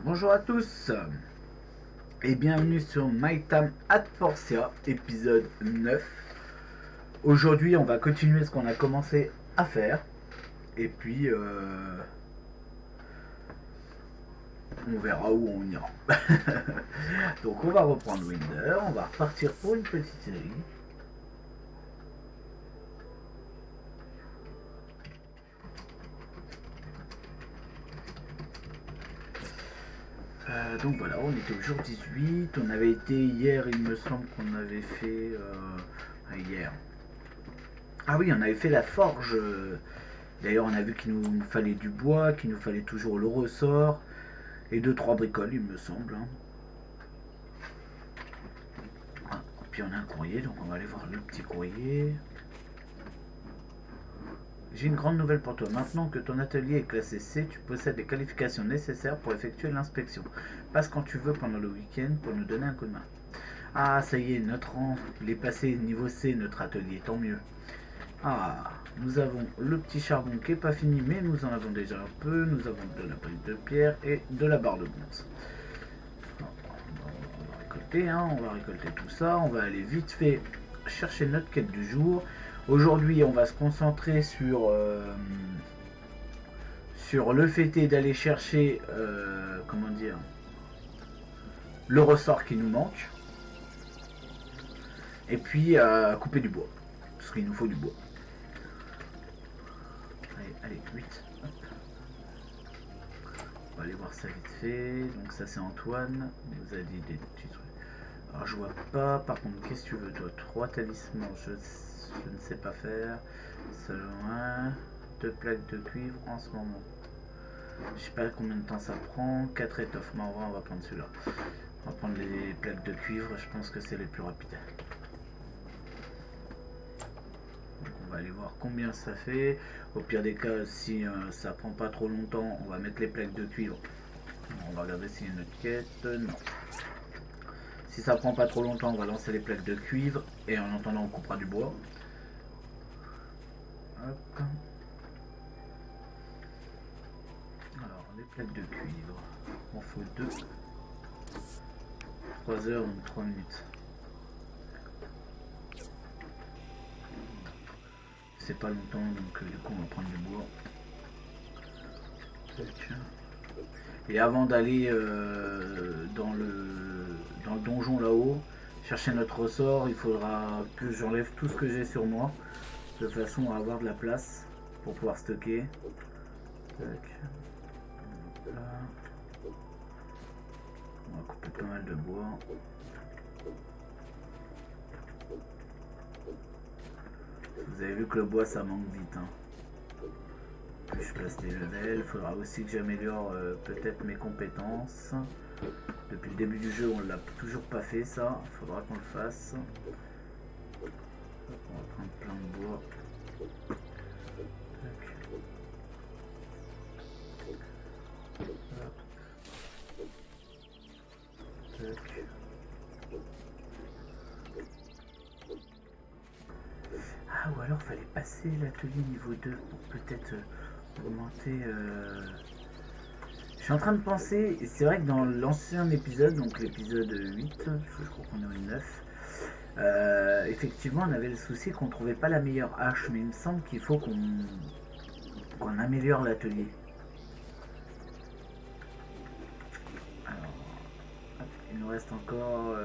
Bonjour à tous et bienvenue sur My Time at Forcia, épisode 9. Aujourd'hui on va continuer ce qu'on a commencé à faire et puis on verra où on ira. Donc on va reprendre Winder, on va repartir pour une petite série. Donc voilà, on était au jour 18, on avait été hier, il me semble qu'on avait fait hier. Ah oui, on avait fait la forge. D'ailleurs, on a vu qu'il nous fallait du bois, qu'il nous fallait toujours le ressort et 2-3 bricoles, il me semble. Ah, puis on a un courrier, donc on va aller voir le petit courrier. J'ai une grande nouvelle pour toi. Maintenant que ton atelier est classé C, tu possèdes les qualifications nécessaires pour effectuer l'inspection. Passe quand tu veux pendant le week-end pour nous donner un coup de main. Ah, ça y est, notre rang, il est passé niveau C, notre atelier, tant mieux. Ah, nous avons le petit charbon qui n'est pas fini, mais nous en avons déjà un peu. Nous avons de la brique de pierre et de la barre de bronze. On va récolter, on va récolter tout ça. On va aller vite fait chercher notre quête du jour. Aujourd'hui, on va se concentrer sur le fait d'aller chercher, comment dire, le ressort qui nous manque. Et puis couper du bois, parce qu'il nous faut du bois. Allez, 8. Hop. On va aller voir ça vite fait. Donc ça c'est Antoine, il nous a dit des petits trucs. Alors je vois pas, par contre qu'est-ce que tu veux toi? 3 talismans, je ne sais pas faire. Seulement 1, 2 plaques de cuivre en ce moment. Je sais pas combien de temps ça prend. 4 étoffes, mais en vrai on va prendre celui-là. On va prendre les plaques de cuivre, je pense que c'est les plus rapides. Donc on va aller voir combien ça fait. Au pire des cas, si ça prend pas trop longtemps, on va mettre les plaques de cuivre. On va regarder s'il y a une autre quête. Non. Si ça prend pas trop longtemps, on va lancer les plaques de cuivre. Et en attendant, on coupera du bois. Hop. Alors, les plaques de cuivre. On faut 2. 3 heures, donc 3 minutes. C'est pas longtemps, donc du coup, on va prendre du bois. Et avant d'aller dans le donjon là-haut, chercher notre ressort, il faudra que j'enlève tout ce que j'ai sur moi, de façon à avoir de la place pour pouvoir stocker. Tac. Là. On va couper pas mal de bois. Vous avez vu que le bois ça manque vite. Plus je place des levels, il faudra aussi que j'améliore peut-être mes compétences. Depuis le début du jeu on l'a toujours pas fait ça, il faudra qu'on le fasse. On va prendre plein de bois. Ah, ou alors fallait passer l'atelier niveau 2 pour peut-être augmenter. Je suis en train de penser, c'est vrai que dans l'ancien épisode, donc l'épisode 8, je crois qu'on est au 9, effectivement on avait le souci qu'on trouvait pas la meilleure hache, mais il me semble qu'il faut qu'on améliore l'atelier. Alors, hop, il nous reste encore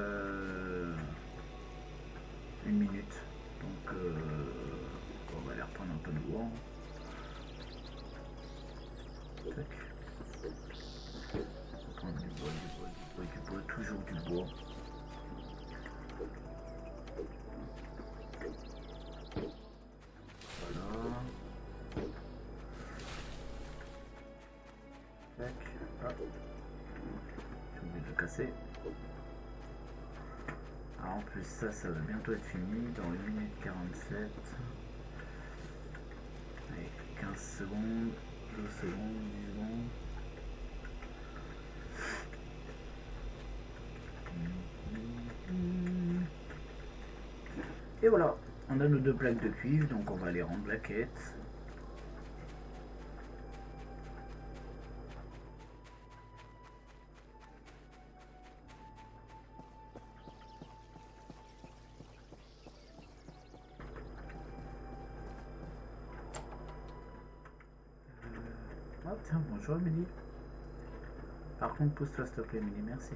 1 minute, donc on va aller reprendre un peu de bois. Tac. On va prendre du bois, toujours du bois. Voilà. Tac. Hop. J'ai oublié de le casser. Alors en plus ça va bientôt être fini dans 1 minute 47. Allez, 15 secondes, 12 secondes, 10 secondes. Et voilà, on a nos 2 plaques de cuivre, donc on va aller rendre la quête. Ah tiens, bonjour Amélie. Par contre, pousse-toi s'il te plaît Amélie, merci.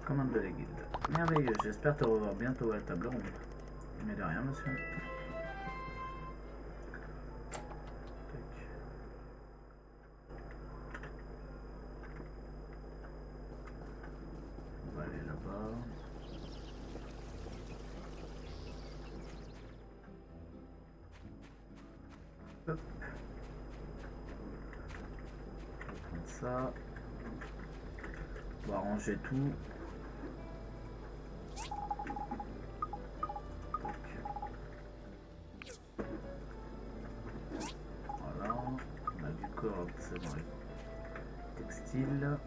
Commande de la guilde. Merveilleux, j'espère te revoir bientôt à la table ronde. Mais de rien monsieur. On va aller là-bas. Hop. On va prendre ça. On va ranger tout. Voilà. On a du corps, c'est dans les textiles.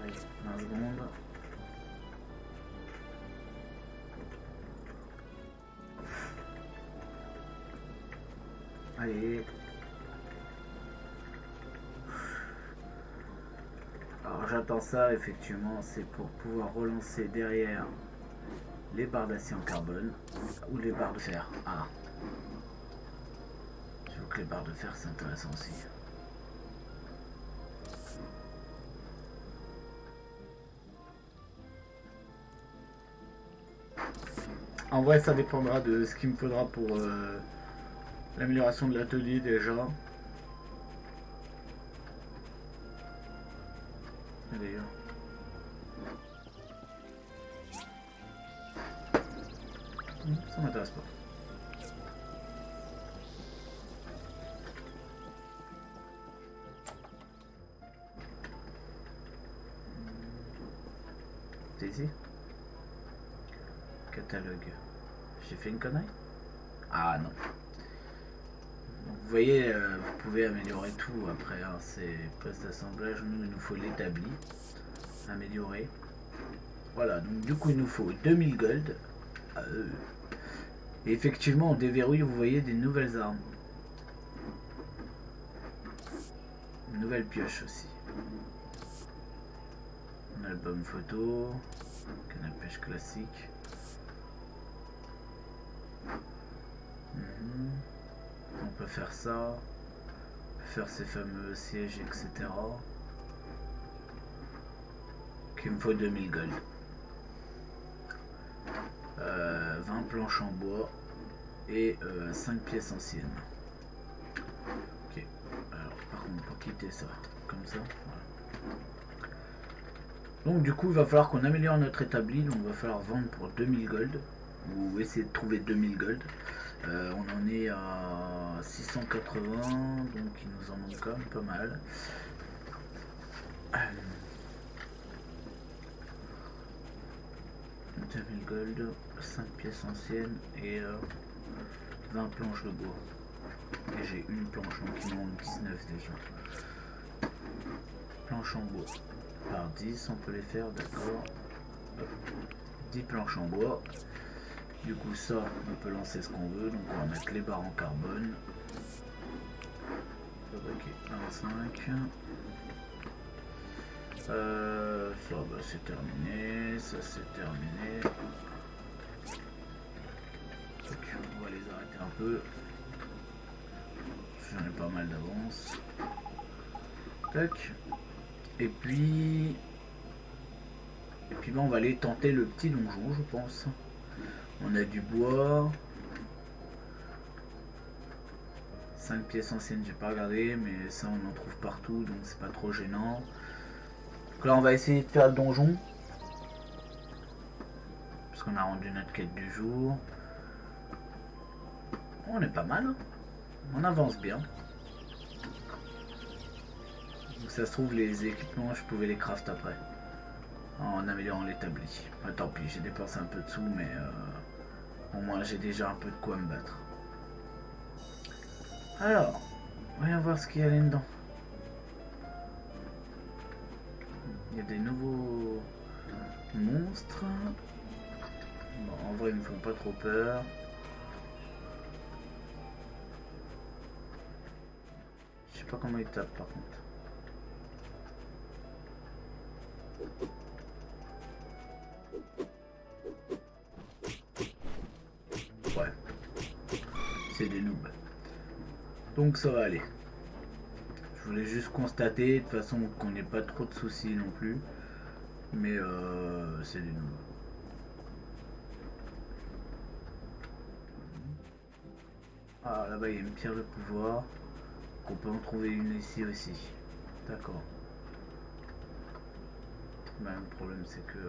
Allez, 20 secondes. Allez. Alors j'attends ça, effectivement, c'est pour pouvoir relancer derrière les barres d'acier en carbone ou les barres de fer. Ah. Je veux que les barres de fer c'est intéressant aussi. En vrai ça dépendra de ce qu'il me faudra pour l'amélioration de l'atelier déjà. D'ailleurs. Ça m'intéresse pas. C'est ici. Catalogue. J'ai fait une connerie? Ah non. Donc, vous voyez, vous pouvez améliorer tout après. Hein, c'est poste d'assemblage. Nous, il nous faut l'établi. Améliorer. Voilà, donc du coup, il nous faut 2000 gold. Et effectivement, on déverrouille, vous voyez, des nouvelles armes. Une nouvelle pioche aussi. Un album photo. Canne à pêche classique. On peut faire ça. On peut faire ces fameux sièges, etc. Il me faut 2000 gold. 20 planches en bois et 5 pièces anciennes. Ok. Alors par contre pour quitter ça, comme ça. Voilà. Donc du coup il va falloir qu'on améliore notre établi. Donc il va falloir vendre pour 2000 gold. Ou essayer de trouver 2000 gold. On en est à 680. Donc il nous en manque quand même pas mal. 2000 gold, 5 pièces anciennes et 20 planches de bois. Et j'ai une planche, donc il manque 19 déjà. Planches en bois par 10, on peut les faire, d'accord. 10 planches en bois. Du coup ça, on peut lancer ce qu'on veut, donc on va mettre les barres en carbone. Fabriquer 25. Ça bah, c'est terminé, ça c'est terminé. Donc, on va les arrêter un peu. J'en ai pas mal d'avance. Tac. Et puis on va aller tenter le petit donjon, je pense. On a du bois. 5 pièces anciennes, j'ai pas regardé, mais ça on en trouve partout, donc c'est pas trop gênant. Donc là on va essayer de faire le donjon. Parce qu'on a rendu notre quête du jour. On est pas mal, hein. On avance bien. Donc ça se trouve les équipements je pouvais les craft après. En améliorant l'établi. Bah, tant pis, j'ai dépensé un peu de sous, mais au moins j'ai déjà un peu de quoi me battre. Alors, voyons voir ce qu'il y a là-dedans. Il y a des nouveaux monstres. Bon, en vrai, ils me font pas trop peur. Je sais pas comment ils tapent par contre. Ouais. C'est des noobs. Donc ça va aller. Je voulais juste constater de toute façon qu'on n'ait pas trop de soucis non plus. Mais c'est des nouveaux. Ah là-bas il y a une pierre de pouvoir. On peut en trouver une ici aussi. D'accord. Bah, le problème c'est que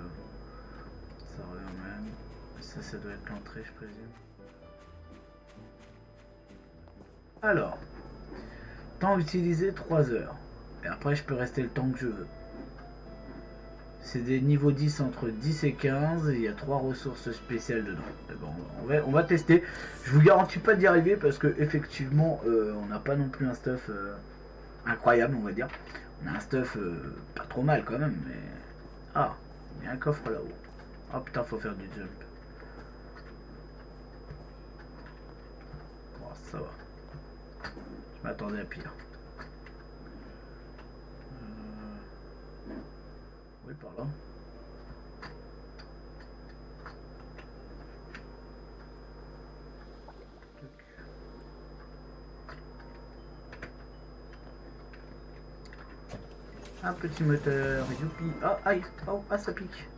ça revient même. Ça doit être l'entrée je présume. Alors, temps utilisé 3 heures. Et après je peux rester le temps que je veux. C'est des niveaux 10 entre 10 et 15. Et il y a 3 ressources spéciales dedans. Bon, on va tester. Je vous garantis pas d'y arriver parce que effectivement on n'a pas non plus un stuff incroyable on va dire. On a un stuff pas trop mal quand même. Mais... Ah, il y a un coffre là-haut. Ah putain faut faire du jump. Bon, ça va. Je m'attendais à pire. Oui, par là. Un petit moteur, youpi. Ah, aïe, oh, ah, ça pique.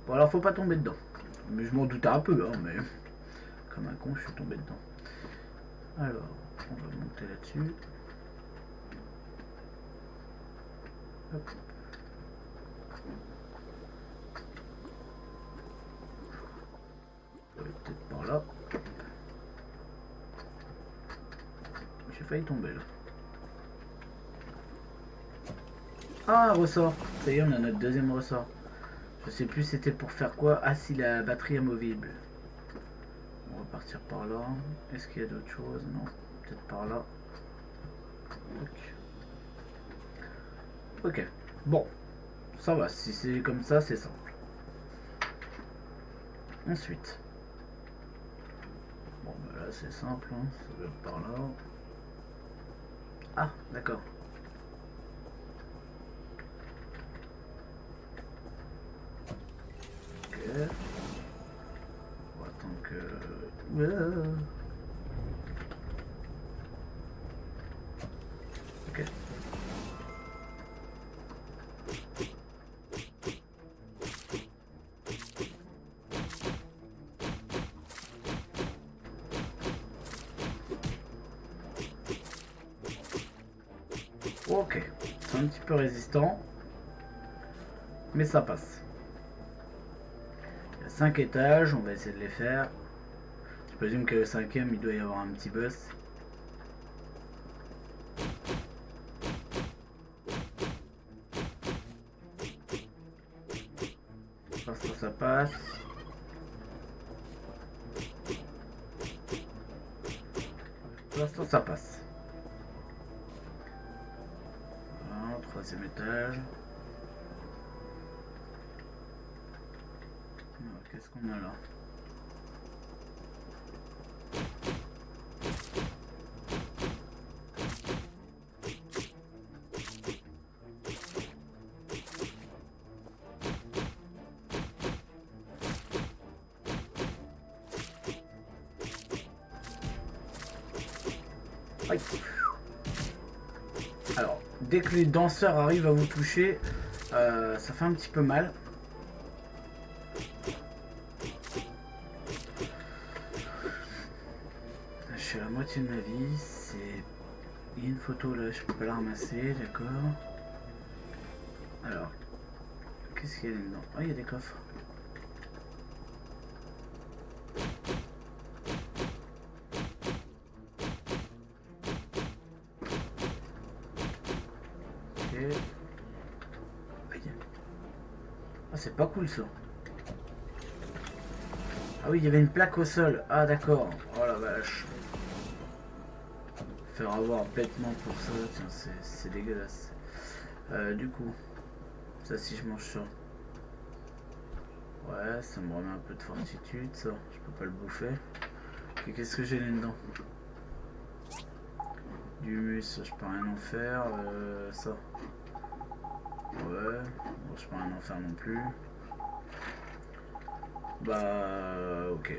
Bon, alors faut pas tomber dedans. Mais je m'en doutais un peu, hein, mais comme un con, je suis tombé dedans. Alors, on va monter là-dessus. Hop. Peut-être par là. J'ai failli tomber là. Ah, un ressort. Ça y est, on a notre deuxième ressort. Je sais plus c'était pour faire quoi. Ah, si la batterie amovible. On va partir par là. Est-ce qu'il y a d'autres choses? Non. Peut-être par là. Ok. Bon. Ça va. Si c'est comme ça, c'est simple. Ensuite. Bon, bah là, c'est simple. Hein. Ça doit être par là. Ah, d'accord. Ok. On va attendre que... Ok. Ok. C'est un petit peu résistant. Mais ça passe. Il y a 5 étages, on va essayer de les faire. Je présume que le cinquième, il doit y avoir un petit boss. Pour l'instant, ça passe. Pour l'instant, ça passe. Voilà, troisième étage. Qu'est-ce qu'on a là? Alors, dès que les danseurs arrivent à vous toucher, ça fait un petit peu mal. Je suis à la moitié de ma vie, c'est... Il y a une photo là, je peux pas la ramasser, d'accord. Alors, qu'est-ce qu'il y a là-dedans? Ah, il y a des coffres. Ok. Ah, c'est pas cool ça. Ah oui, il y avait une plaque au sol. Ah d'accord. Oh la vache. Faire avoir bêtement pour ça, tiens, c'est dégueulasse. Du coup, ça si je mange ça. Ouais, ça me remet un peu de fortitude, ça. Je peux pas le bouffer. Et qu'est-ce que j'ai là-dedans? Du mus, je peux rien en faire. Ça. Ouais, bon, je peux rien en faire non plus. Bah, ok.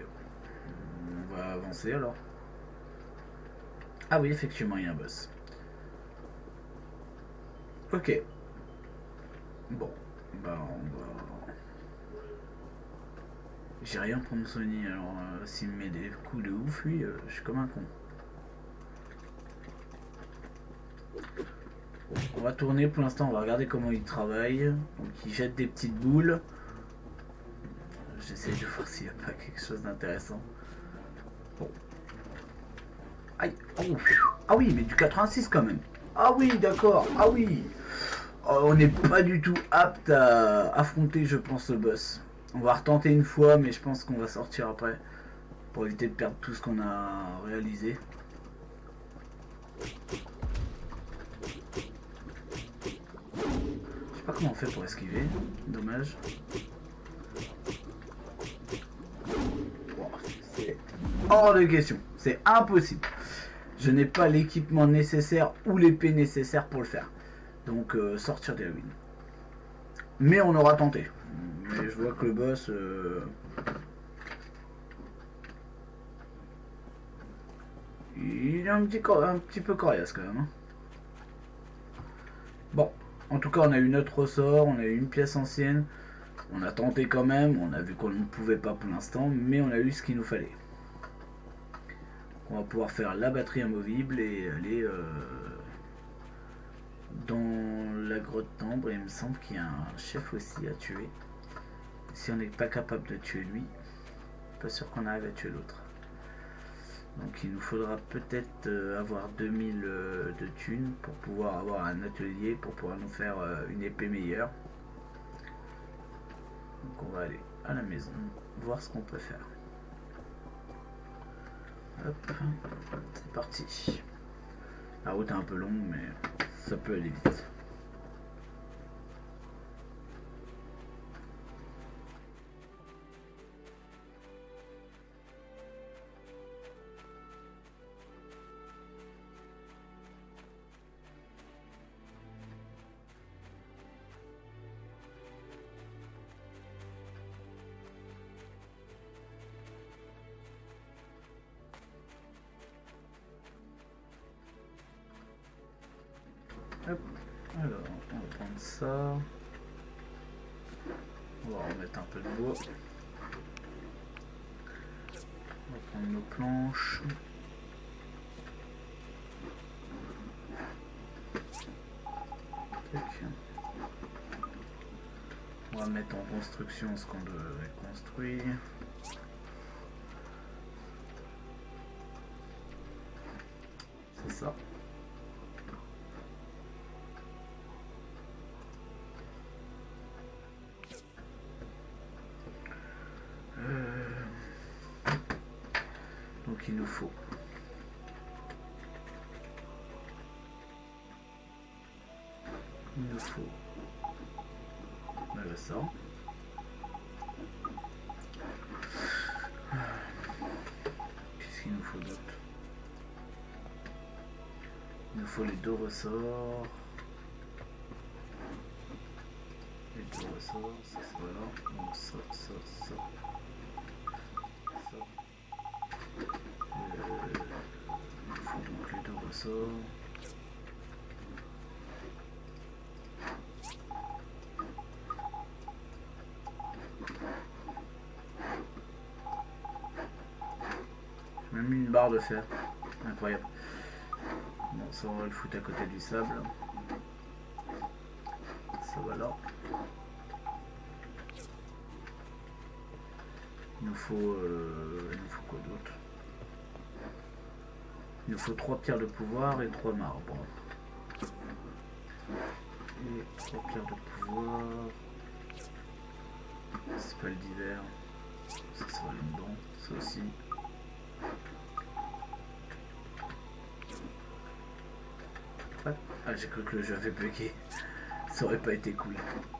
On va avancer alors. Ah oui, effectivement, il y a un boss. Ok. Bon. Bah, on va... J'ai rien pour me soigner, alors s'il me met des coups de ouf, lui, je suis comme un con. On va tourner pour l'instant, on va regarder comment il travaille. Donc il jette des petites boules. J'essaie de voir s'il n'y a pas quelque chose d'intéressant. Bon. Aïe. Oh. Ah oui, mais du 86 quand même. Ah oui, d'accord. Ah oui. Oh, on n'est pas du tout apte à affronter, je pense, le boss. On va retenter une fois, mais je pense qu'on va sortir après. Pour éviter de perdre tout ce qu'on a réalisé. Je sais pas comment on fait pour esquiver. Dommage. C'est hors de question. C'est impossible. Je n'ai pas l'équipement nécessaire ou l'épée nécessaire pour le faire. Donc sortir des ruines. Mais on aura tenté. Mais je vois que le boss... il est un petit peu coriace quand même. Hein. Bon, en tout cas on a eu notre ressort, on a eu une pièce ancienne. On a tenté quand même, on a vu qu'on ne pouvait pas pour l'instant, mais on a eu ce qu'il nous fallait. On va pouvoir faire la batterie amovible et aller dans la grotte d'ambre. Et il me semble qu'il y a un chef aussi à tuer. Si on n'est pas capable de tuer lui, pas sûr qu'on arrive à tuer l'autre. Donc il nous faudra peut-être avoir 2000 de thunes pour pouvoir avoir un atelier, pour pouvoir nous faire une épée meilleure. Donc on va aller à la maison, voir ce qu'on peut faire. Hop, c'est parti. La route est un peu longue, mais ça peut aller vite. Hop. Alors, on va prendre ça. On va remettre un peu de bois. On va prendre nos planches. On va mettre en construction ce qu'on devait construire. C'est ça. Donc il nous faut ça. Qu'est-ce qu'il nous faut d'autre? Il nous faut les deux ressorts. Les deux ressorts, ça voilà. Donc ça. Ça. Il faut donc les deux ressorts. J'ai même mis une barre de fer. Incroyable. Bon, ça on va le foutre à côté du sable. Ça va là. Il nous faut quoi d'autre? Il nous faut 3 pierres de pouvoir et 3 marbres. Et 3 pierres de pouvoir. C'est pas le d'hiver. Ça va là-dedans. Ça aussi. Ah, j'ai cru que le jeu avait bugué. Ça aurait pas été cool.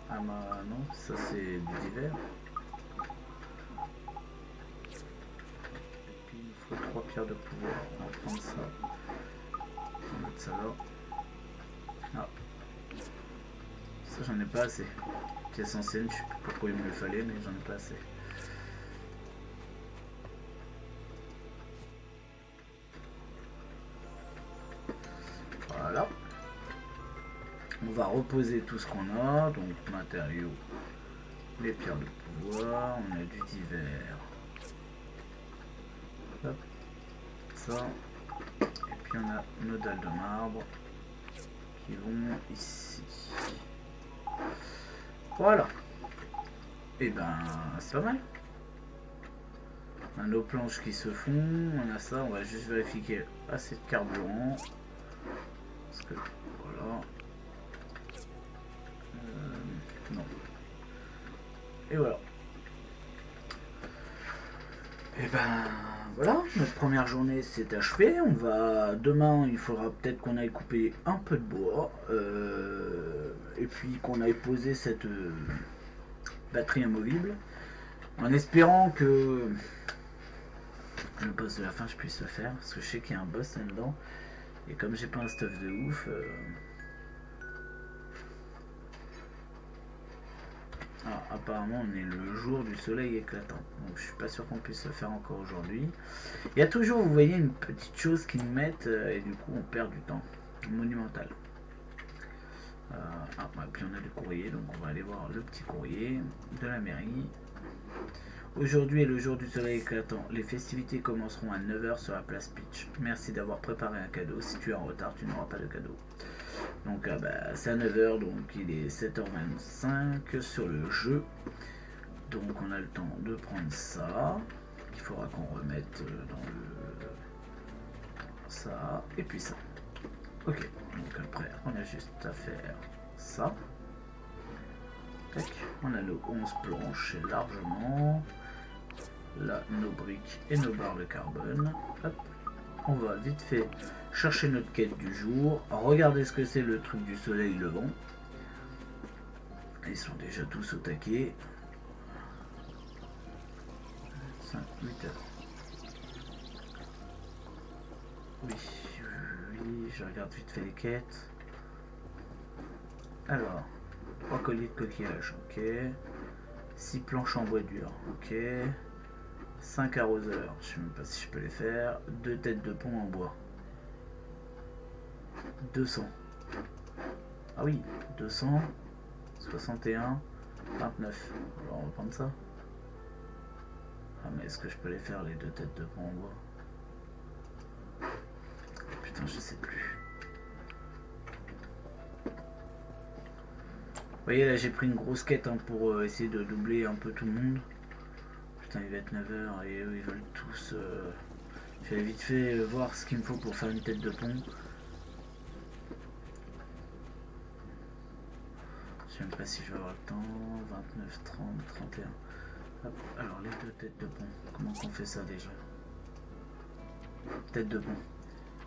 Ah bah non, ça c'est du d'hiver. Et puis il nous faut 3 pierres de pouvoir. On va prendre ça. On va mettre ça là. Ah. Ça j'en ai pas assez. Pièce ancienne, je sais pas pourquoi il me le fallait, mais j'en ai pas assez. On va reposer tout ce qu'on a. Donc matériaux, les pierres de pouvoir, on a du divers. Hop, ça. Et puis on a nos dalles de marbre qui vont ici. Voilà. Et ben c'est pas mal. On a nos planches qui se font, on a ça, on va juste vérifier qu'il y a assez de carburant. Parce que voilà. Non. Et voilà. Et ben voilà, notre première journée s'est achevée. On va demain, il faudra peut-être qu'on aille couper un peu de bois. Et puis qu'on aille poser cette batterie amovible. En espérant que le boss de la fin je puisse le faire. Parce que je sais qu'il y a un boss là-dedans. Et comme j'ai pas un stuff de ouf. Ah, apparemment on est le jour du soleil éclatant. Donc je suis pas sûr qu'on puisse le faire encore aujourd'hui. Il y a toujours, vous voyez, une petite chose qui nous mettent et du coup on perd du temps. Monumental. Puis on a du courrier, donc on va aller voir le petit courrier de la mairie. Aujourd'hui est le jour du soleil éclatant. Les festivités commenceront à 9 h sur la place Peach. Merci d'avoir préparé un cadeau. Si tu es en retard, tu n'auras pas de cadeau. Donc c'est à 9 h, donc il est 7 h 25 sur le jeu. Donc on a le temps de prendre ça. Il faudra qu'on remette dans le... ça. Et puis ça. Ok, donc après on a juste à faire ça. Tac. On a nos 11 planches largement. Là, nos briques et nos barres de carbone. Hop. On va vite fait chercher notre quête du jour. Regardez ce que c'est le truc du soleil levant. Ils sont déjà tous au taquet. 5, 8 heures. Oui, je regarde vite fait les quêtes. Alors, 3 colliers de coquillage, ok. 6 planches en bois dur, ok. 5 arroseurs, je sais même pas si je peux les faire. 2 têtes de pont en bois. 200. Ah oui, 200, 61, 29. Alors on va prendre ça. Ah mais est-ce que je peux les faire les 2 têtes de pont en bois? Putain, je sais plus. Vous voyez là j'ai pris une grosse quête hein, pour essayer de doubler un peu tout le monde. Putain il va être 9 h et eux ils veulent tous... Je vais vite fait voir ce qu'il me faut pour faire une tête de pont. Je sais même pas si je vais avoir le temps. 29, 30, 31. Hop, alors les 2 têtes de pont. Comment on fait ça déjà? Tête de pont.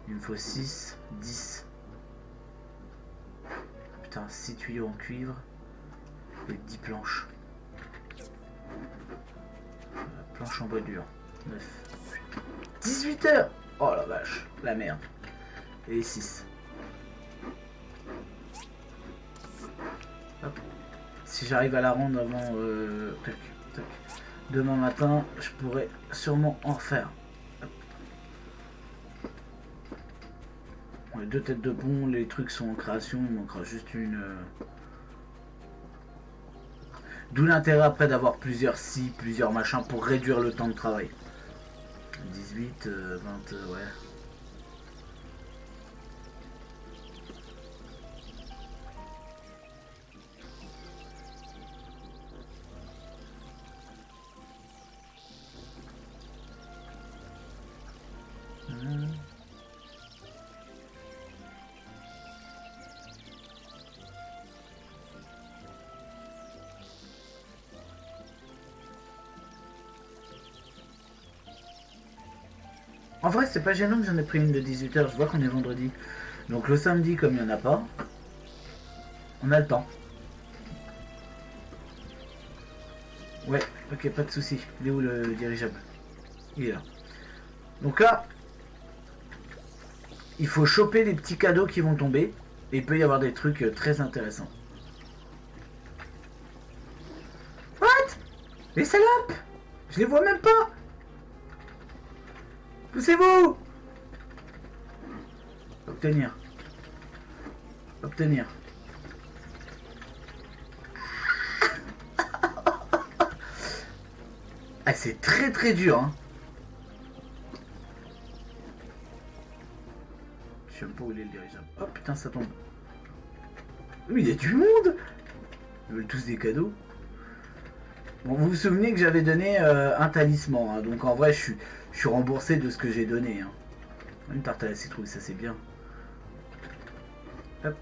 Il me faut 6, 10. Putain, 6 tuyaux en cuivre. Et 10 planches. Planche en bois dur. 9. 18 heures. Oh la vache. La merde. Et 6. Hop. Si j'arrive à la rendre avant tac, tac. Demain matin, je pourrais sûrement en refaire. Les 2 têtes de pont, les trucs sont en création, il manquera juste une... D'où l'intérêt après d'avoir plusieurs scies, plusieurs machins pour réduire le temps de travail. 18, 20, ouais. En vrai, c'est pas gênant que j'en ai pris une de 18 h. Je vois qu'on est vendredi. Donc le samedi, comme il n'y en a pas, on a le temps. Ouais, ok, pas de souci. Il est où le dirigeable? Il est là. Donc là, il faut choper les petits cadeaux qui vont tomber. Et il peut y avoir des trucs très intéressants. What? Les salopes! Je les vois même pas! Poussez-vous! Obtenir. Obtenir. Ah, c'est très très dur, hein. Je sais même pas où il est le dirigeable. Oh putain, ça tombe. Oui, il y a du monde. Ils veulent tous des cadeaux. Bon, vous vous souvenez que j'avais donné un talisman, hein, donc en vrai, je suis remboursé de ce que j'ai donné. Hein. Une tarte à la citrouille, ça c'est bien. Hop.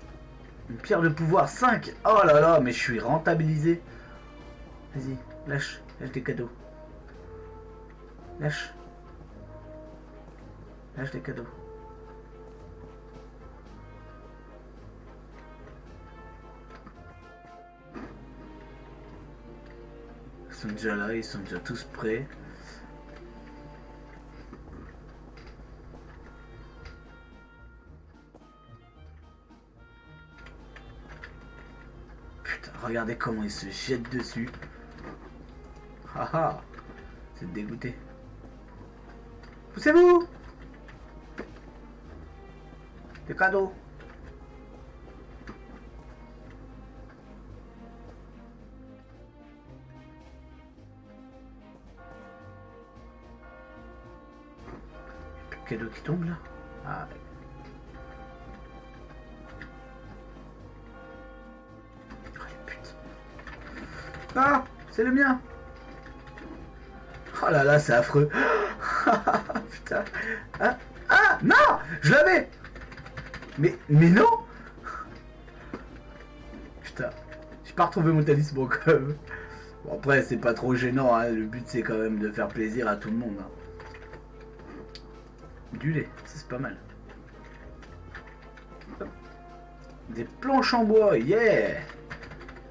Une pierre de pouvoir, 5. Oh là là, mais je suis rentabilisé. Vas-y, lâche tes cadeaux. Lâche. Lâche les cadeaux. Ils sont déjà là, ils sont déjà tous prêts. Putain, regardez comment ils se jettent dessus. Haha, c'est dégoûté. Poussez-vous! Des cadeaux. Cadeau qui tombe là. Ah. Oh putain. Ah, c'est le mien. Oh là là, c'est affreux. Putain. Ah, ah, non, je l'avais. Mais non. Putain, j'ai pas retrouvé mon talisman quand même. Bon après, c'est pas trop gênant. Hein. Le but c'est quand même de faire plaisir à tout le monde. Hein. Du lait, ça c'est pas mal. Hop. Des planches en bois, yeah.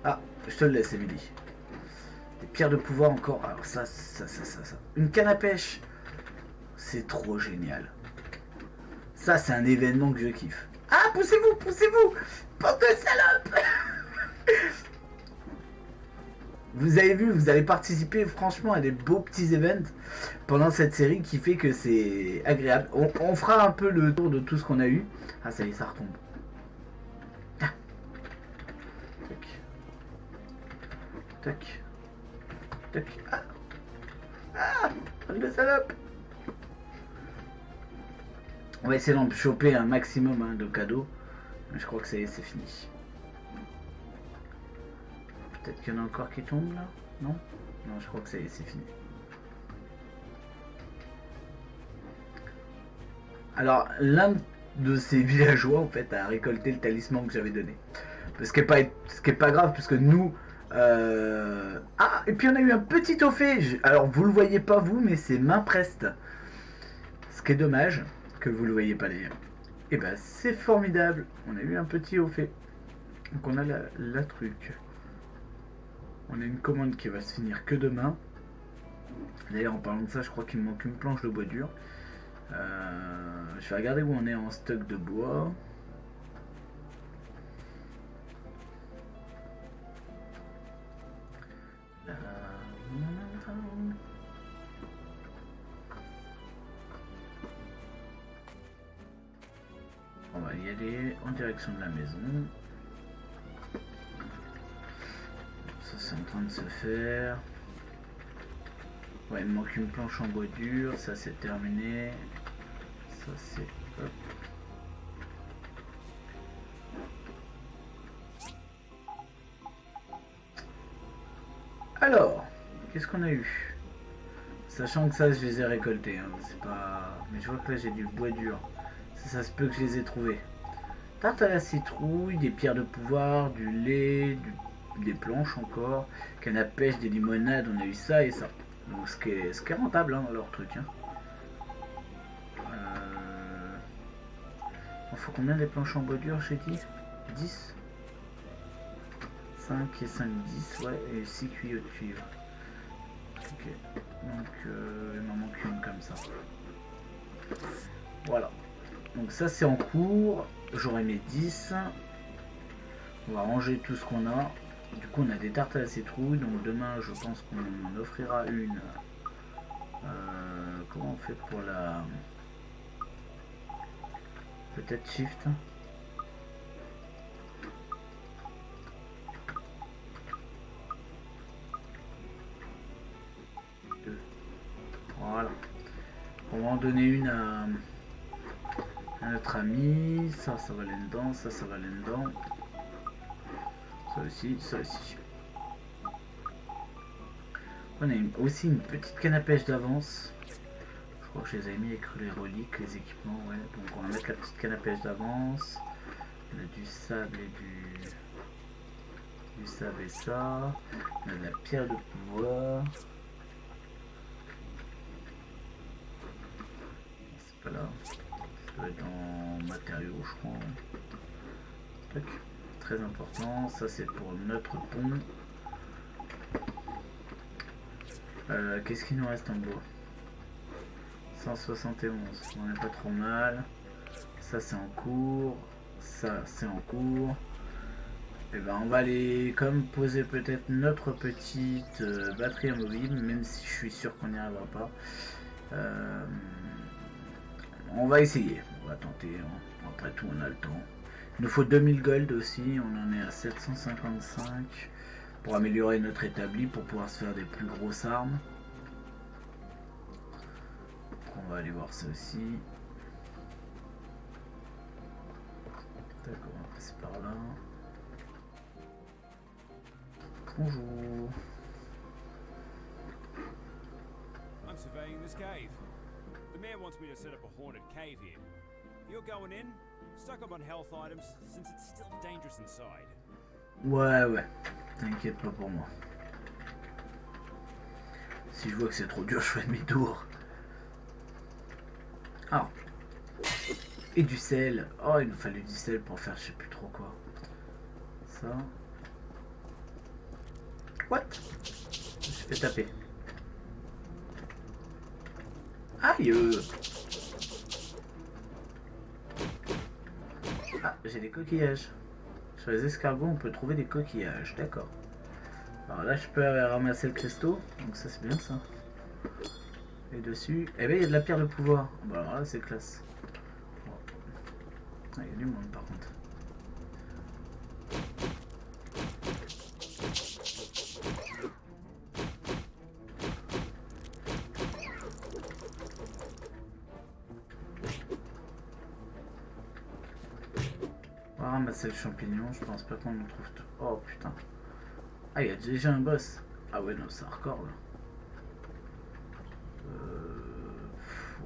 Ah, je te le laisse, Emily. Des pierres de pouvoir encore. Alors ça. Une canne à pêche. C'est trop génial. Ça, c'est un événement que je kiffe. Ah, poussez-vous, poussez-vous. Porte de salope. Vous avez vu, vous avez participé franchement à des beaux petits events pendant cette série qui fait que c'est agréable. On fera un peu le tour de tout ce qu'on a eu. Ah ça y est, ça retombe. Ah. Tac. Tac. Tac. Ah. Ah. De salope. On va essayer d'en choper un maximum hein, de cadeaux. Mais je crois que ça y est, c'est fini. Peut-être qu'il y en a encore qui tombent là. Non. Non, je crois que ça y est, c'est fini. Alors, l'un de ces villageois, en fait, a récolté le talisman que j'avais donné. Ce qui est pas grave, puisque nous... Ah, et puis on a eu un petit au fait. Alors, vous le voyez pas, vous, mais c'est main preste. Ce qui est dommage, que vous le voyez pas d'ailleurs. Et bah, c'est formidable. On a eu un petit au fait. Donc, on a la truc. On a une commande qui va se finir que demain. D'ailleurs, en parlant de ça, je crois qu'il me manque une planche de bois dur. Je vais regarder où on est en stock de bois. On va y aller en direction de la maison. Ça c'est en train de se faire. Ouais, il me manque une planche en bois dur, ça c'est terminé. Ça c'est... Hop. Alors, qu'est-ce qu'on a eu? Sachant que ça je les ai récoltés, hein, c'est pas... Mais je vois que là j'ai du bois dur. Ça se peut que je les ai trouvés. Tarte à la citrouille, des pierres de pouvoir, du lait, des planches encore, canne à pêche, des limonades, on a eu ça et ça. Donc ce qui est rentable hein, leur truc. Hein. Il faut combien des planches en bois dur j'ai dit 10 5 et 5, 10, ouais, et 6 tuyaux de cuivre. Ok, donc il m'en manque une comme ça. Voilà. Donc ça c'est en cours, j'aurai mes 10. On va ranger tout ce qu'on a. Du coup on a des tartes à la citrouille, donc demain je pense qu'on offrira une. Comment on fait pour la... Peut-être shift. donner une à notre ami. Ça va aller dedans. Ça va aller dedans. Ça aussi, ça aussi. On a aussi une petite canne à pêche d'avance. Je crois que je les ai mis avec les reliques, les équipements, ouais. Donc on va mettre la petite canne à pêche d'avance. On a du sable et du sable et ça. On a de la pierre de pouvoir. C'est pas là. Ça doit être en matériaux, je crois. Tac. Très important. Ça c'est pour notre pont. Qu'est-ce qu'il nous reste en bois? 171. On n'est pas trop mal. Ça c'est en cours. Ça c'est en cours. Et ben on va aller comme poser peut-être notre petite batterie amovible, même si je suis sûr qu'on n'y arrivera pas. On va essayer, on va tenter, hein. Après tout on a le temps. Il nous faut 2000 gold aussi, on en est à 755 pour améliorer notre établi, pour pouvoir se faire des plus grosses armes. Donc on va aller voir ça aussi. D'accord, on va passer par là. Bonjour. I'm surveying this cave. The mayor wants me to set up a haunted cave here. If you're going in, stock up on health items since it's still dangerous inside. Ouais, t'inquiète pas pour moi. Si je vois que c'est trop dur, je fais demi-tour. Ah. Et du sel. Oh, il nous fallait du sel pour faire je sais plus trop quoi. Ça. What? Je me suis fait taper. Aïe! Ah, j'ai des coquillages. Sur les escargots, on peut trouver des coquillages. D'accord. Alors là, je peux ramasser le cristaux. Donc ça, c'est bien ça. Et dessus, eh bien, il y a de la pierre de pouvoir. Bon, alors là, c'est classe. Bon. Ah, il y a du monde par contre. On va ramasser le champignon, je pense pas qu'on en trouve tout. Oh putain. Ah, il y a déjà un boss. Ah ouais, non, c'est hardcore là.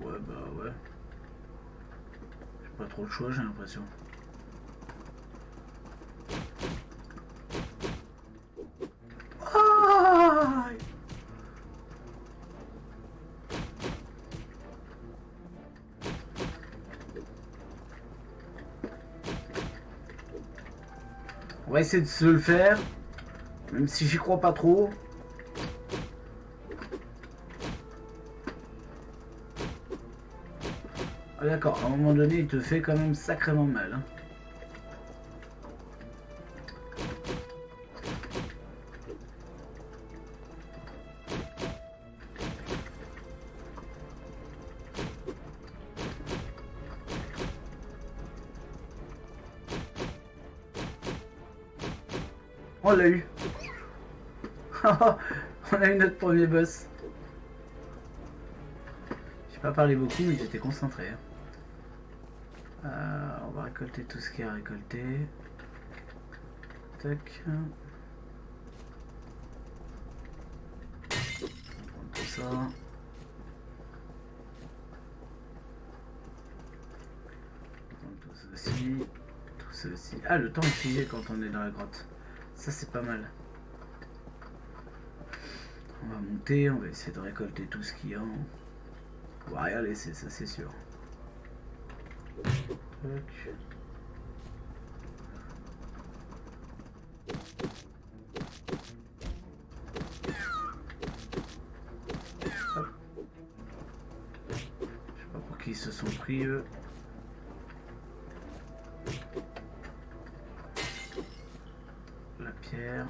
Ouais, bah ouais. J'ai pas trop le choix, j'ai l'impression. Ah, on va essayer de se le faire, même si j'y crois pas trop. Ah d'accord, à un moment donné, il te fait quand même sacrément mal. Hein. On l'a eu. On a eu notre premier boss. J'ai pas parlé beaucoup, mais j'étais concentré. On va récolter tout ce qu'il y a à récolter. Tac. On va prendre tout ça. On va prendre tout ça aussi. Tout ça aussi. Ah, le temps est figé quand on est dans la grotte. Ça, c'est pas mal. On va monter, on va essayer de récolter tout ce qu'il y a. On va rien laisser, ça c'est sûr. Tac. Hop. Je sais pas pour qui ils se sont pris eux. La pierre.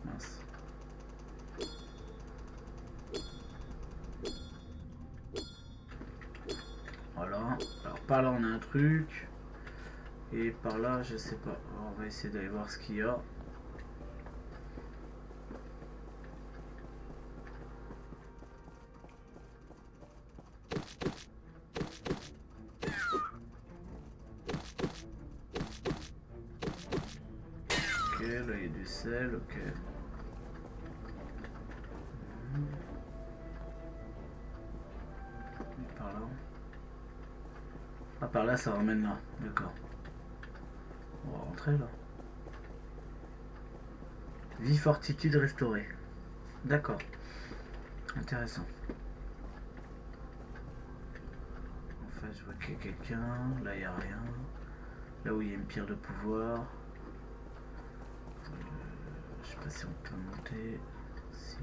Mince. Voilà. Alors par là on a un truc. Et par là je sais pas. Alors, on va essayer d'aller voir ce qu'il y a. là il y a du sel, ok. Et par là. Ah, par là ça ramène là, d'accord. On va rentrer là. Vie fortitude restaurée. D'accord. Intéressant. En fait, je vois qu'il y a quelqu'un. Là, il n'y a rien. Là où il y a une pierre de pouvoir. Je sais pas si on peut monter. Si.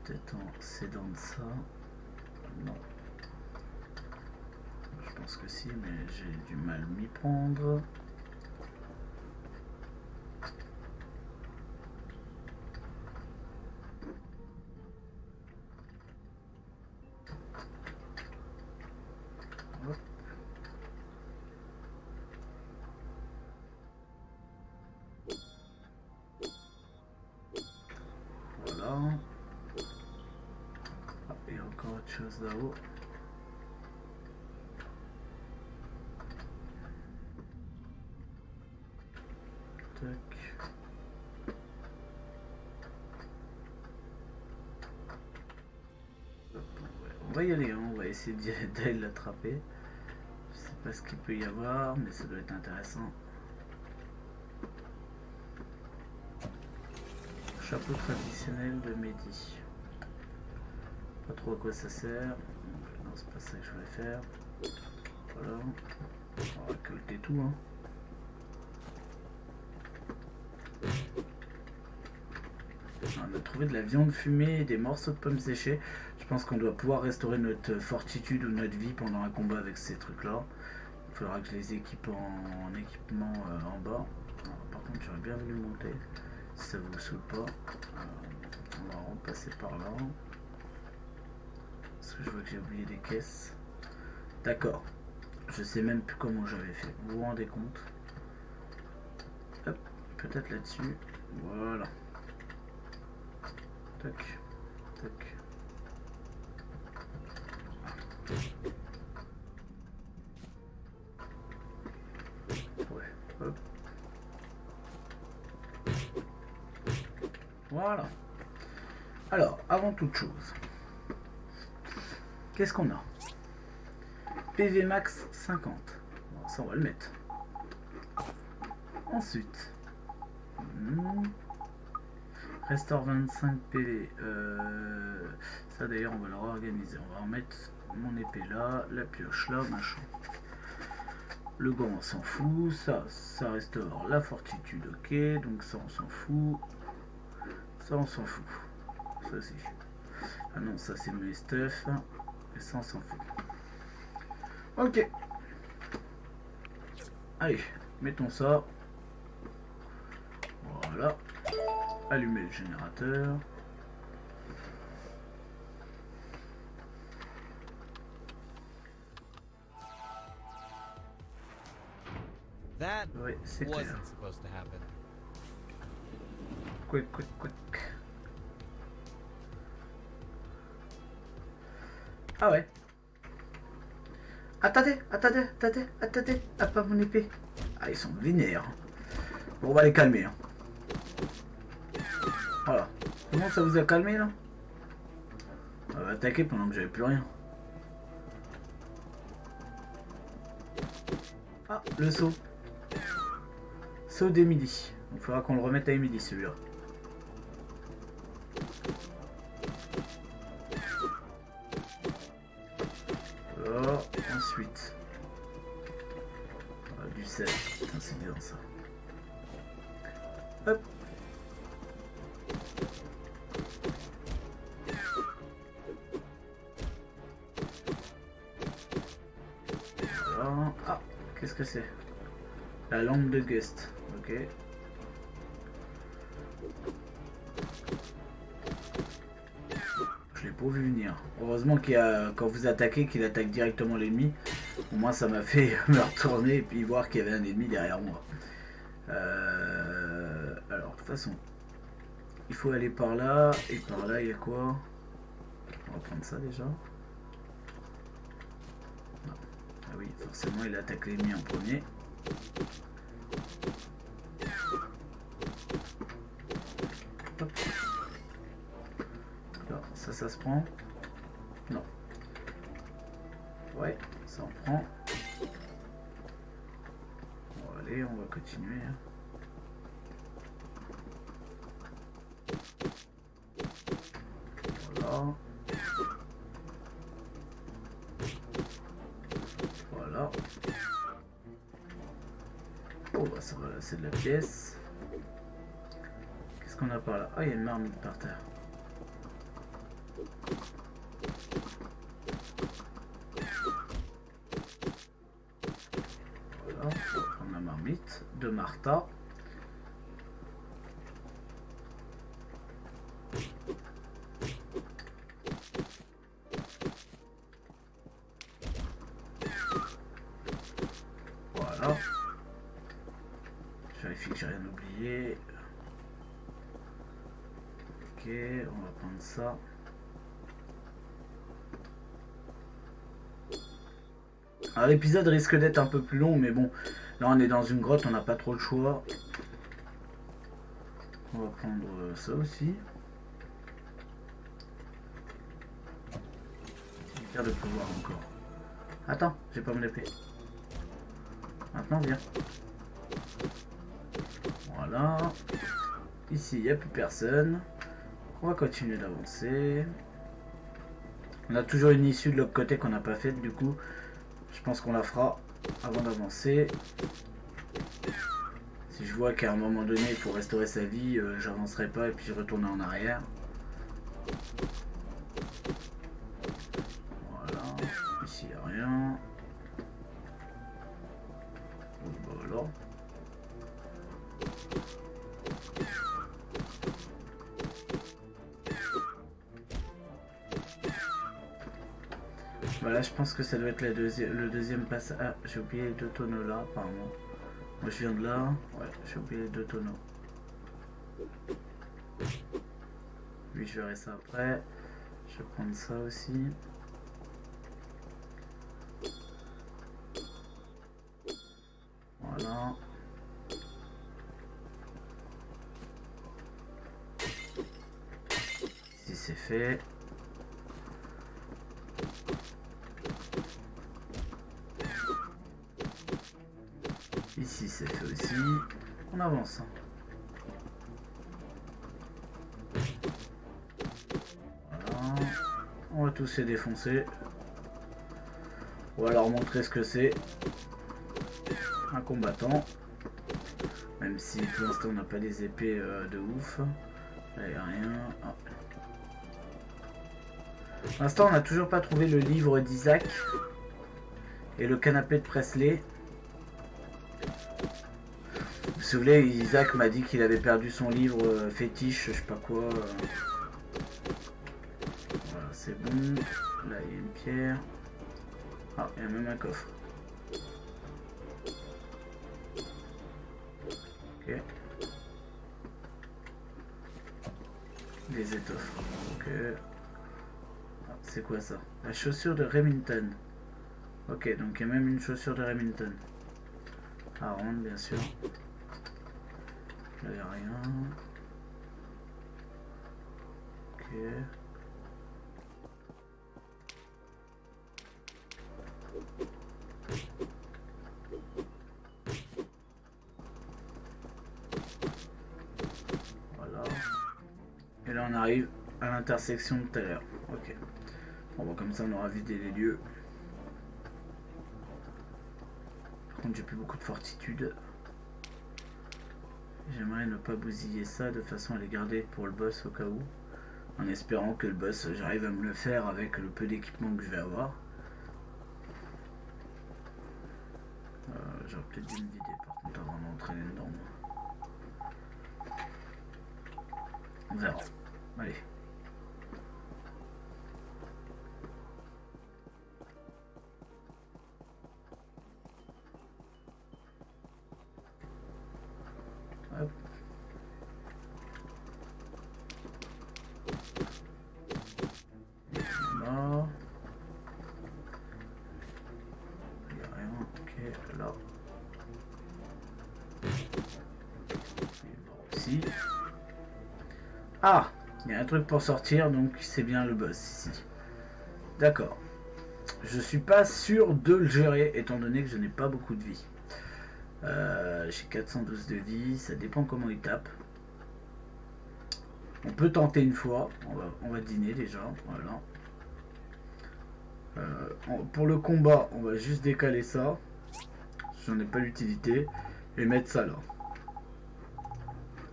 Peut-être en s'aidant de ça. Non. Je pense que si, mais j'ai du mal à m'y prendre. Hop. Voilà. Ah, il y a encore autre chose là-haut. On va y aller, hein. On va essayer d'aller l'attraper. Je sais pas ce qu'il peut y avoir, mais ça doit être intéressant. Chapeau traditionnel de Mehdi. Pas trop à quoi ça sert. Non, c'est pas ça que je voulais faire. Voilà. On va récolter tout, hein. On a trouvé de la viande fumée et des morceaux de pommes séchées. Je pense qu'on doit pouvoir restaurer notre fortitude ou notre vie pendant un combat avec ces trucs là. Il faudra que je les équipe en équipement en bas. Alors, par contre j'aurais bien voulu monter si ça vous saoule pas. On va repasser par là. Parce que je vois que j'ai oublié des caisses. D'accord. Je sais même plus comment j'avais fait. Vous vous rendez compte? Hop, peut-être là-dessus. Voilà. Tac, tac. Ouais, hop. Voilà. Alors, avant toute chose, qu'est-ce qu'on a? PV max 50. Bon, ça, on va le mettre. Ensuite, restaure 25 PV. Ça d'ailleurs, on va le réorganiser. On va remettre mon épée là, la pioche là, machin. Le gant, on s'en fout. Ça restaure la fortitude, ok. Donc ça, on s'en fout. Ça, on s'en fout. Ça aussi. Ah non, ça, c'est mes stuff. Et ça, on s'en fout. Ok. Allez, mettons ça. Voilà. Allumer le générateur. That Ouais, c'est clair. wasn't supposed to happen. Quick, quick, quick. Ah ouais. Attendez, attendez, attendez, attendez. Ah, pas mon épée. Ah, ils sont vénères. Bon, on va les calmer. Hein. Voilà. Comment ça vous a calmé là? On va attaquer pendant que j'avais plus rien. Ah, le saut. Saut d'Emily. Il faudra qu'on le remette à Emily celui-là. Voilà. Ensuite. Ah, du sel. Putain, c'est bien ça. Hop. Voilà. Ah, qu'est-ce que c'est? La lampe de Gust. Ok. Je l'ai pas vu venir. Heureusement qu'il y a, quand vous attaquez, qu'il attaque directement l'ennemi. Au moins ça m'a fait me retourner et puis voir qu'il y avait un ennemi derrière moi. Alors de toute façon, il faut aller par là. Et par là il y a quoi? On va prendre ça déjà. Non. Ah oui, forcément il attaque l'ennemi en premier. prend. Non. Ouais, ça en prend. Bon, allez, on va continuer. Hein. Voilà. Voilà. Oh bah ça va, là c'est de la pièce. Qu'est-ce qu'on a par là? Ah, il y a une marmite par terre. Voilà, on va prendre la marmite de Martha. Voilà. Je vérifie que j'ai rien oublié. Ok, on va prendre ça. Alors l'épisode risque d'être un peu plus long, mais bon, là on est dans une grotte, on n'a pas trop le choix. On va prendre ça aussi. C'est bien de pouvoir encore. Attends, j'ai pas mon épée. Maintenant, viens. Voilà. Ici, il n'y a plus personne. On va continuer d'avancer. On a toujours une issue de l'autre côté qu'on n'a pas faite, du coup. Je pense qu'on la fera avant d'avancer. Si je vois qu'à un moment donné, il faut restaurer sa vie, j'avancerai pas et puis je retourne en arrière. Voilà. Ici, il n'y a rien. Voilà. Voilà, je pense que ça doit être le deuxième passage. Ah, j'ai oublié les 2 tonneaux là, apparemment. Moi, je viens de là. Ouais, j'ai oublié les 2 tonneaux. Oui, je verrai ça après. Je vais prendre ça aussi. Voilà. Si c'est fait. Ici c'est fait aussi. On avance. Voilà. On va tous les défoncer. On va leur montrer ce que c'est. Un combattant. Même si pour l'instant on n'a pas des épées de ouf. Là il n'y a rien. Ah. Pour l'instant on n'a toujours pas trouvé le livre d'Isaac. Et le canapé de Presley. Vous vous souvenez, Isaac m'a dit qu'il avait perdu son livre fétiche, je sais pas quoi. Voilà, c'est bon. Là, il y a une pierre. Ah, il y a même un coffre. Ok. Des étoffes. Ok. Ah, c'est quoi ça? La chaussure de Remington. Ok, donc il y a même une chaussure de Remington. À rendre, bien sûr. Là, il n'y a rien. Ok. Voilà. Et là, on arrive à l'intersection de tout à l'heure. Ok. Bon, bah, comme ça, on aura vidé les lieux. Par contre, j'ai plus beaucoup de fortitude. J'aimerais ne pas bousiller ça de façon à les garder pour le boss au cas où. En espérant que le boss, j'arrive à me le faire avec le peu d'équipement que je vais avoir. J'aurais peut-être dû me vider par contre avant d'entraîner dedans. On verra. Allez. Hop. Là. Il n'y a rien. Ok, là. Il est mort aussi. Ah! Il y a un truc pour sortir, donc c'est bien le boss ici. D'accord. Je suis pas sûr de le gérer, étant donné que je n'ai pas beaucoup de vie. J'ai 412 de vie, ça dépend comment il tape. On peut tenter une fois, on va dîner déjà, voilà. Pour le combat, on va juste décaler ça. J'en ai pas l'utilité. Et mettre ça là.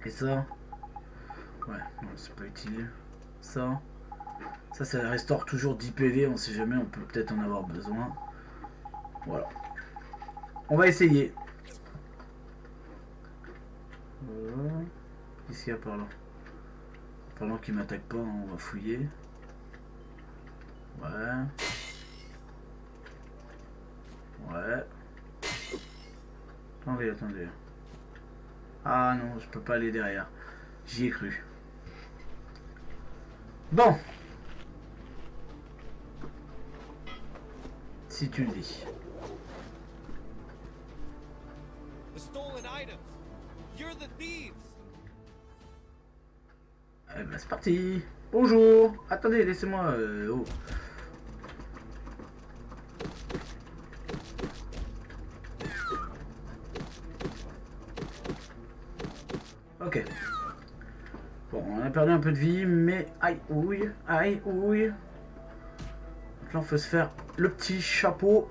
Et ça. Ouais, non, c'est pas utile. Ça. Ça restaure toujours 10 PV. On sait jamais, on peut peut-être en avoir besoin. Voilà. On va essayer. Qu'est-ce qu'il y a par là? Pendant qu'il m'attaque pas, on va fouiller. Ouais. Ouais. Attendez, attendez. Ah non, je peux pas aller derrière. J'y ai cru. Bon. Si tu le dis. The stolen items. You're the thieves. Eh ben c'est parti. Bonjour. Attendez, laissez-moi. Oh. Ok. Bon, on a perdu un peu de vie, mais aïe, ouille, aïe, ouille. Donc là, on peut se faire le petit chapeau.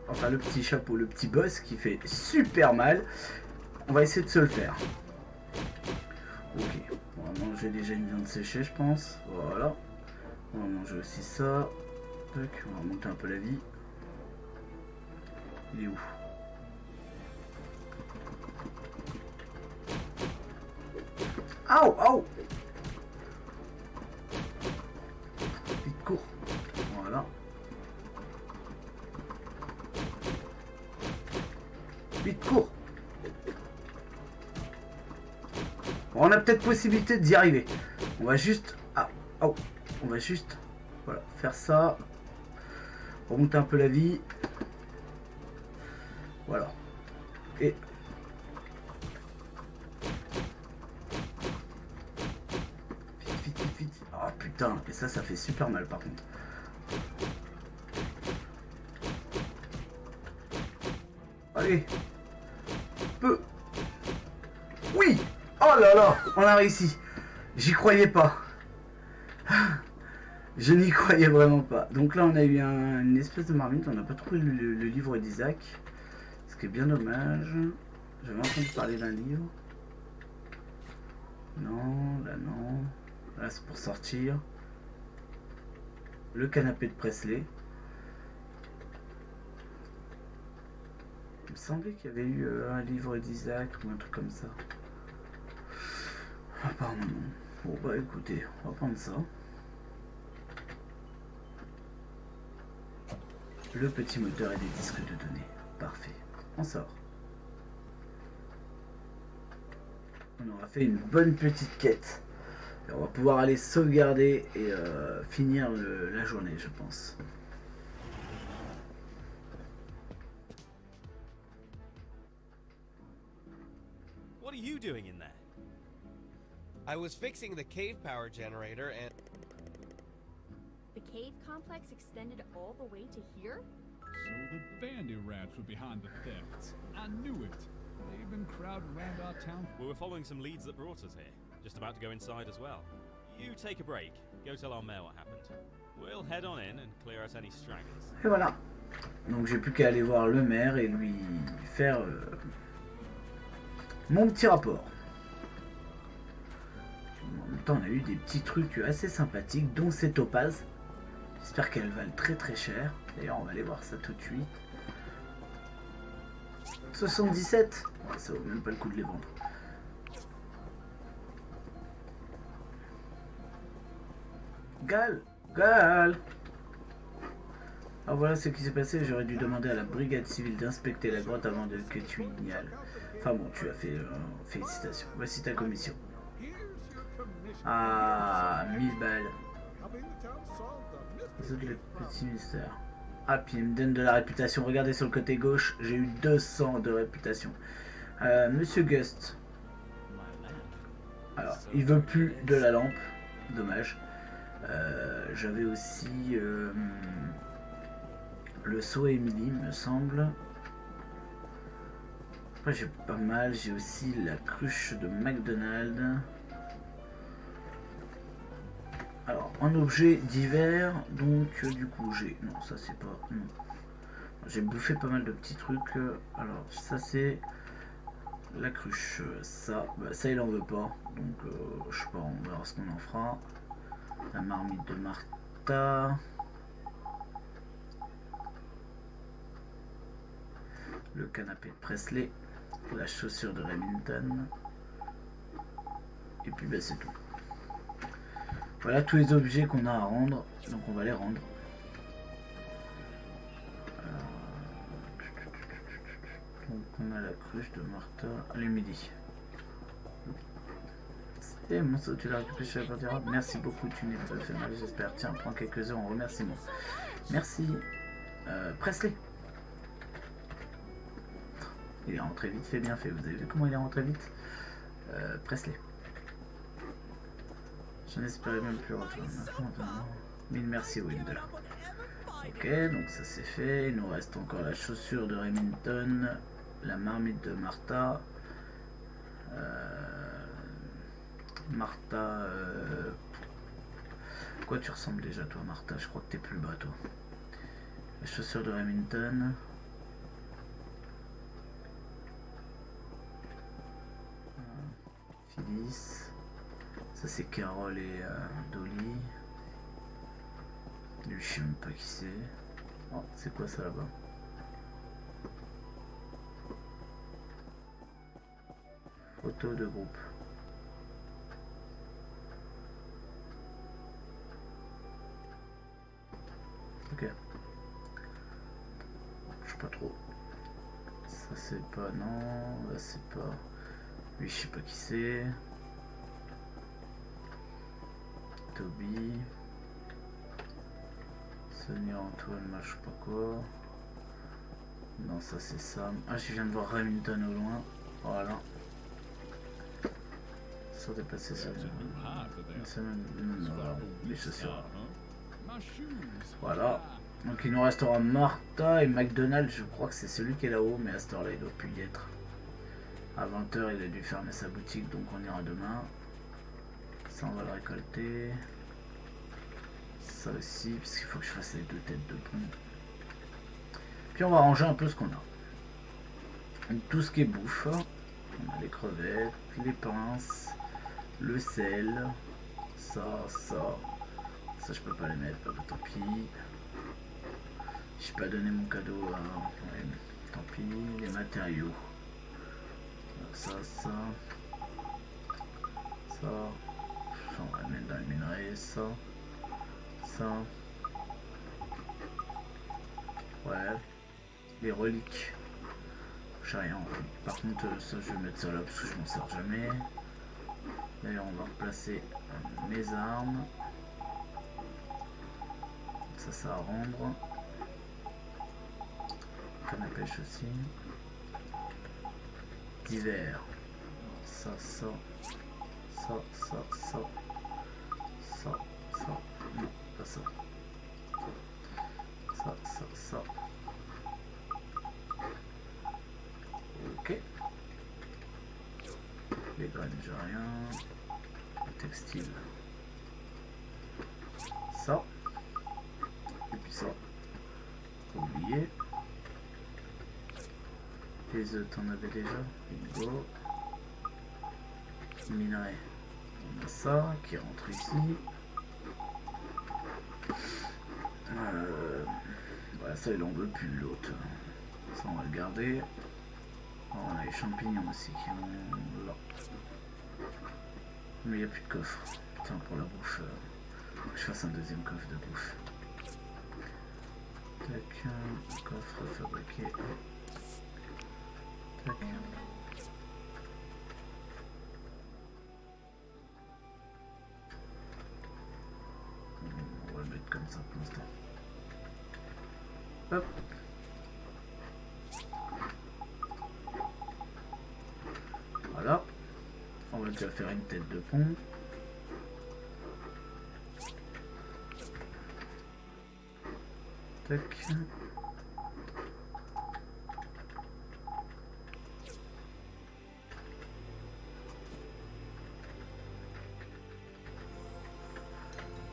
Enfin, le petit chapeau, le petit boss qui fait super mal. On va essayer de se le faire. Ok. On va manger déjà une viande séchée, je pense. Voilà. On va manger aussi ça. Tac, on va remonter un peu la vie. Il est où? Aouh, aouh. Vite, cours. Voilà. Vite, cours. Bon, on a peut-être possibilité d'y arriver. On va juste... Ah, oh. On va juste... Voilà, faire ça. Remonter un peu la vie. Voilà. Et... Oh putain, et ça fait super mal par contre. Allez. Peu. Oui. Oh là là, on a réussi. J'y croyais pas. Je n'y croyais vraiment pas. Donc là on a eu une espèce de marmite, on n'a pas trouvé le livre d'Isaac. Ce qui est bien dommage. J'avais entendu parler d'un livre. Non, là non. Là c'est pour sortir. Le canapé de Presley. Il me semblait qu'il y avait eu un livre d'Isaac ou un truc comme ça. Apparemment non. Bon bah écoutez, on va prendre ça. Le petit moteur et des disques de données. Parfait. On sort. On aura fait une bonne petite quête. Et on va pouvoir aller sauvegarder et finir la journée, je pense. What are you doing in there? I was fixing the cave power generator and... The cave complex extended all the way to here? So the bandy rats were behind the thefts. I knew it. They've been crowding around our town. We were following some leads that brought us here. Just about to go inside as well. You take a break. Go tell our mayor what happened. We'll head on in and clear out any stragglers. Et voilà. Donc j'ai plus qu'à aller voir le maire et lui faire mon petit rapport. En même temps, on a eu des petits trucs assez sympathiques, dont ces topazes. J'espère qu'elles valent très très cher. D'ailleurs, on va aller voir ça tout de suite. 77 ouais, ça vaut même pas le coup de les vendre. Gal, Gal. Ah voilà ce qui s'est passé, j'aurais dû demander à la brigade civile d'inspecter la grotte avant que tu y ailles. Enfin bon, tu as fait... félicitations. Voici ta commission. Ah, 1000 balles. Résoudre les petits mystères. Ah, puis il me donne de la réputation. Regardez sur le côté gauche, j'ai eu 200 de réputation. Monsieur Gust. Alors, il veut plus de la lampe. Dommage. J'avais aussi le saut Emily, me semble. Après j'ai pas mal. J'ai aussi la cruche de McDonald's. Alors, un objet divers, donc du coup j'ai... Non, ça c'est pas... Non. J'ai bouffé pas mal de petits trucs. Alors, ça c'est la cruche. Ça, bah, ça il en veut pas. Donc, je sais pas, on verra ce qu'on en fera. La marmite de Martha. Le canapé de Presley. La chaussure de Remington. Et puis, bah, c'est tout. Voilà tous les objets qu'on a à rendre, donc on va les rendre. Donc on a la cruche de Martha, elle est midi. C'est mon saut, tu l'as récupéré chez la portière. Merci beaucoup, tu n'es pas fait mal, j'espère. Tiens, prends quelques heures en remerciement. Merci. Presley. Il est rentré vite fait, bien fait. Vous avez vu comment il est rentré vite? Presley. Je n'espérais même plus retourner. Mille merci Wind. Ok, donc ça c'est fait. Il nous reste encore la chaussure de Remington, la marmite de Martha. Martha. Quoi tu ressembles déjà toi Martha? Je crois que t'es plus bas toi. La chaussure de Remington. Phyllis. Ça c'est Carole et Dolly. Lui je sais même pas qui c'est. Oh, c'est quoi ça là-bas? Photo de groupe. Ok. Je sais pas trop. Ça c'est pas, non. Là c'est pas. Lui je sais pas qui c'est. Toby. Sonia, Antoine, je sais pas quoi. Non, ça c'est Sam. Ah, je viens de voir Remington au loin. Voilà. Sans dépasser ça. Une semaine. Voilà, les chaussures. Voilà. Donc il nous restera Martha et McDonald's. Je crois que c'est celui qui est là-haut, mais à cette heure-là il doit plus y être. À 20 h, il a dû fermer sa boutique, donc on ira demain. Ça, on va le récolter. Ça aussi, parce qu'il faut que je fasse les 2 têtes de pont. Puis on va ranger un peu ce qu'on a. Donc tout ce qui est bouffe. On a les crevettes, les pinces, le sel. Ça. Ça, je peux pas les mettre, pas de tant pis. J'ai pas donné mon cadeau à... Ouais, tant pis. Les matériaux. Ça. On va mettre dans le minerai, ça. Ouais. Les reliques. J'ai rien. Par contre, ça, je vais mettre ça là parce que je m'en sers jamais. D'ailleurs, on va replacer mes armes. Ça à rendre. Canne à pêche aussi. Divers. Ça. Non, pas ça. Ça. Ok. Les graines, j'ai rien. Le textile. Ça. Et puis ça. Oublié. Les œufs, t'en avais déjà. Bingo. Minerai. On a ça qui rentre ici. Voilà, ça il en veut plus l'autre. Ça on va le garder. Alors, on a les champignons aussi qui vont là. Mais il n'y a plus de coffre. Putain, pour la bouffe. Faut que je fasse un deuxième coffre de bouffe. Tac, coffre fabriqué. Tac. On va le mettre comme ça pour l'instant. Hop. Voilà. On va déjà faire une tête de pont. Tac.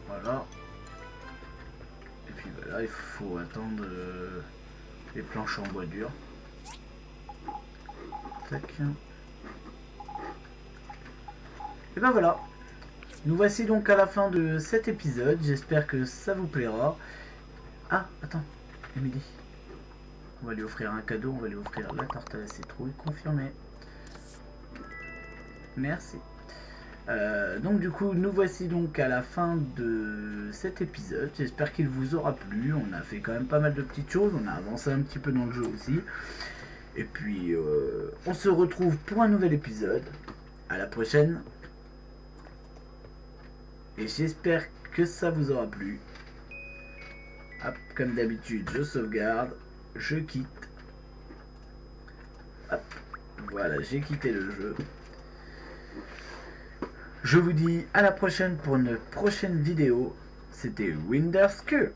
Voilà. Et puis voilà, il faut attendre les planches en bois dur. Tac. Et ben voilà. Nous voici donc à la fin de cet épisode. J'espère que ça vous plaira. Ah, attends, Emily. On va lui offrir un cadeau. On va lui offrir la tarte à la citrouille confirmée. Merci. Donc du coup, nous voici donc à la fin de cet épisode. J'espère qu'il vous aura plu. On a fait quand même pas mal de petites choses. On a avancé un petit peu dans le jeu aussi. Et puis, on se retrouve pour un nouvel épisode. À la prochaine. Et j'espère que ça vous aura plu. Hop, comme d'habitude, je sauvegarde. Je quitte. Hop, voilà, j'ai quitté le jeu. Je vous dis à la prochaine pour une prochaine vidéo. C'était Winderscue.